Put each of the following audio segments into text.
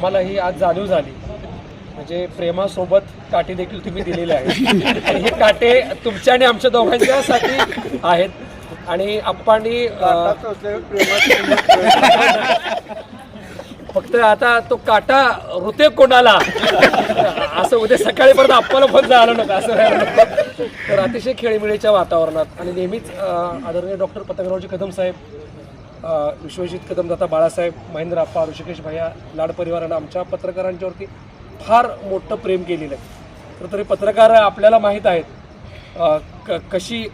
आम्हालाही आज जाणीव झाली, म्हणजे प्रेमासोबत काटे देखील तुम्ही दिलेले आहेत आणि हे काटे तुमच्या आणि आमच्या दोघांच्यासाठी आहेत. आणि आप्पांनी फक्त आता तो काटा ऋते कोणाला असं उद्या सकाळी परत आप्पाला फोन झालं नका असं व्हायला नको. तर अतिशय खेळीमेळीच्या वातावरणात आणि नेहमीच आदरणीय डॉक्टर पतंगरावजी कदम साहेब, विश्वजित कदमदाता बाळासाहेब, महेंद्र आप्पा, ऋषिकेश भैया, लाड परिवारानं आमच्या पत्रकारांच्यावरती फार मोठं प्रेम केलेलं आहे. तरी पत्रकार आपल्याला माहीत आहेत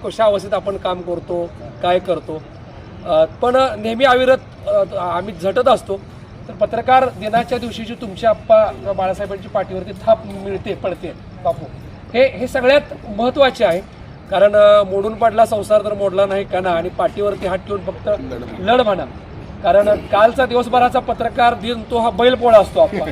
कशा अवस्थेत आपण काम करतो, काय करतो, पण नेहमी अविरत आम्ही झटत असतो. तर पत्रकार दिनाच्या दिवशी जी तुमच्या आप्पा बाळासाहेबांची पाठीवरती थाप मिळते पडते बापू, हे सगळ्यात महत्त्वाचे आहे. कारण मोडून पडला संसार तर मोडला नाही काना, आणि पाठीवरती हात ठेवून फक्त लढ म्हणा. कारण कालचा दिवसभराचा पत्रकार दिन तो हा बैलपोळा असतो आप्पा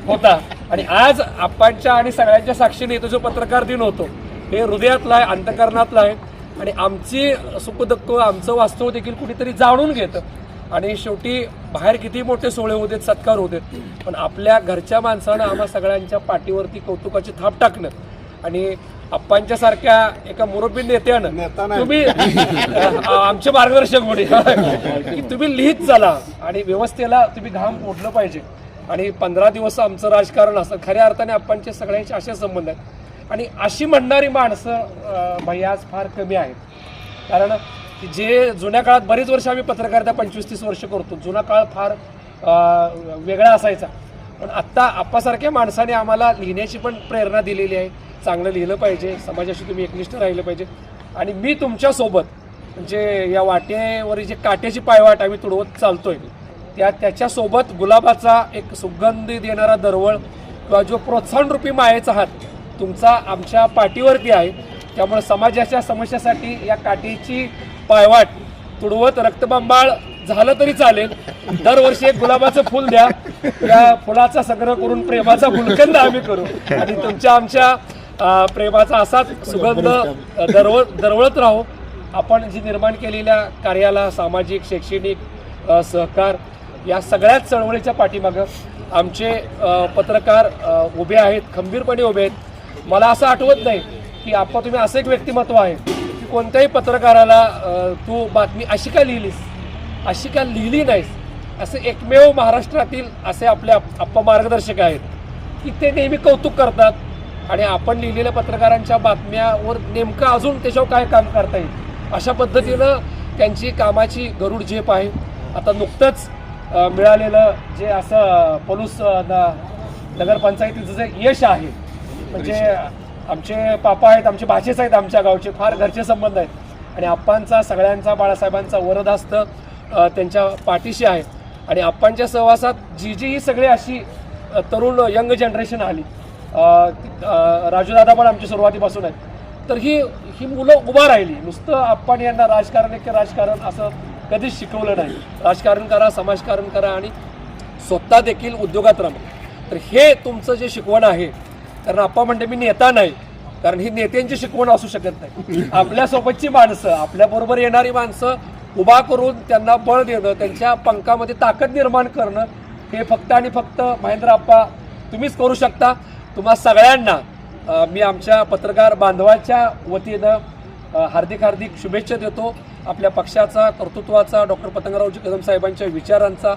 होता, आणि आज आप्पांच्या आणि सगळ्यांच्या साक्षीने तो जो पत्रकार दिन होतो हे हृदयातला आहे, अंतकरणातला आहे. आणि आमची सुखदुःख, आमचं वास्तव देखील कुणीतरी जाणून घेतं. आणि शेवटी बाहेर किती मोठे सोहळे होते, सत्कार होते, पण आपल्या घरच्या माणसानं आम्हा सगळ्यांच्या पाठीवरती कौतुकाची थाप टाकणं आणि आप्पांच्या सारख्या एका मुरब्बी नेत्यानं तुम्ही आमचे मार्गदर्शक होणे की तुम्ही लिहित चला आणि व्यवस्थेला तुम्ही घाम फोडलं पाहिजे. आणि 15 दिवस आमचं राजकारण असं खऱ्या अर्थाने आप्पांचे सगळ्यांचे असे संबंध आहेत. आणि अशी म्हणणारी माणसं भैया आज फार कमी आहेत. कारण जे जुन्या काळात बरीच वर्ष आम्ही पत्रकारिता 25-30 वर्ष करतो, जुना काळ फार वेगळा असायचा. पण आत्ता आप्पासारख्या माणसाने आम्हाला लिहिण्याची पण प्रेरणा दिलेली आहे. चांगलं लिहिलं पाहिजे, समाजाशी तुम्ही एकनिष्ठ राहिलं पाहिजे. आणि मी तुमच्यासोबत म्हणजे या वाटेवरील जे काट्याची पायवाट आम्ही तुडवत चालतोय त्याच्यासोबत गुलाबाचा एक सुगंधी देणारा दरवळ किंवा जो प्रोत्साहनरूपी मायेचा हात तुमचा आमच्या पाठीवरती आहे. त्यामुळे समाजाच्या समस्यासाठी या काठीची पायवाट तुडवत रक्तबंबाळ झालं तरी चालेल, दरवर्षी एक गुलाबाचं फुल द्या, त्या फुलाचा संग्रह करून प्रेमाचा गुलकंद आम्ही करू आणि तुमच्या आमच्या प्रेमाचा असाच सुगंध दरवळत राहू. आपण जी निर्माण केलेल्या कार्याला सामाजिक, शैक्षणिक सहकार या सगळ्याच चळवळीच्या पाठीमागं आमचे पत्रकार उभे आहेत, खंबीरपणे उभे आहेत. मला असं आठवत नाही की आप्पा तुम्ही असं एक व्यक्तिमत्व आहे की कोणत्याही पत्रकाराला तू बातमी अशी का लिहिलीस, अशी का लिहिली नाहीस, असे एकमेव महाराष्ट्रातील असे आपले आप्पा मार्गदर्शक आहेत की ते नेहमी कौतुक करतात. आणि आपण लिहिलेल्या पत्रकारांच्या बातम्यावर नेमकं अजून त्याच्यावर काय काम करता येईल अशा पद्धतीनं त्यांची कामाची गरुड झेप आहे. आता नुकतंच मिळालेलं जे असं पलूस नगरपंचायतीचं जे यश आहे, म्हणजे आमचे पापा आहेत, आमचे भाचेच आहेत, आमच्या गावचे फार घरचे संबंध आहेत. आणि आप्पांचा, सगळ्यांचा, बाळासाहेबांचा वरदहस्त त्यांच्या पाठीशी आहे. आणि आप्पांच्या सहवासात जी ही सगळी अशी तरुण यंग जनरेशन आली, राजूदादा पण आमची सुरुवातीपासून आहे, तर ही मुलं उभा राहिली. नुसतं आप्पांनी यांना राजकारण असं कधीच शिकवलं नाही. राजकारण करा, समाजकारण करा आणि स्वतः देखील उद्योगात राहा. तर हे तुमचं जे शिकवण आहे, कारण आप्पा म्हणते मी नेता नाही, कारण ही नेत्यांची शिकवण असू शकत नाही. आपल्यासोबतची माणसं, आपल्याबरोबर येणारी माणसं उभा करून त्यांना बळ देणं, त्यांच्या पंखामध्ये ताकद निर्माण करणं, हे फक्त आणि फक्त महेंद्र आप्पा तुम्हीच करू शकता. तुम्हा सगळ्यांना मी आमच्या पत्रकार बांधवाच्या वतीनं हार्दिक शुभेच्छा देतो. आपल्या पक्षाचा, कर्तृत्वाचा, डॉक्टर पतंगरावजी कदम साहेबांच्या विचारांचा,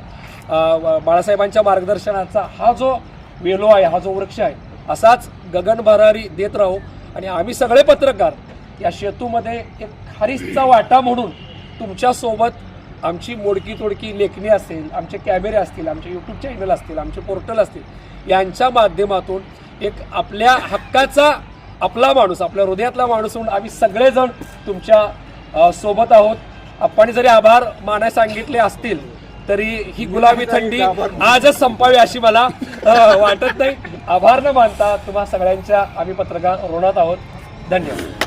बाळासाहेबांच्या मार्गदर्शनाचा हा जो वेलो आहे, हा जो वृक्ष आहे, असाच गगन भरारी देत राहू. आणि आम्ही सगळे पत्रकार या सेतूमध्ये एक खारीचा वाटा म्हणून तुमच्यासोबत आमची मोडकी तोडकी लेखणी असेल, आमचे कॅमेरे असतील, आमचे यूट्यूब चॅनल असतील, आमचे पोर्टल असतील, यांच्या माध्यमातून एक आपल्या हक्काचा आपला माणूस, आपल्या हृदयातला माणूस म्हणून आम्ही सगळेजण तुमच्या सोबत आहोत. आपण जरी आभार मानायला सांगितले असतील तरी ही गुलाबी थंडी आजच संपावी अशी मला वाटत नाही. आभार न मानता तुम्हा सगळ्यांच्या आम्ही पत्रकार ऋणात आहोत. धन्यवाद.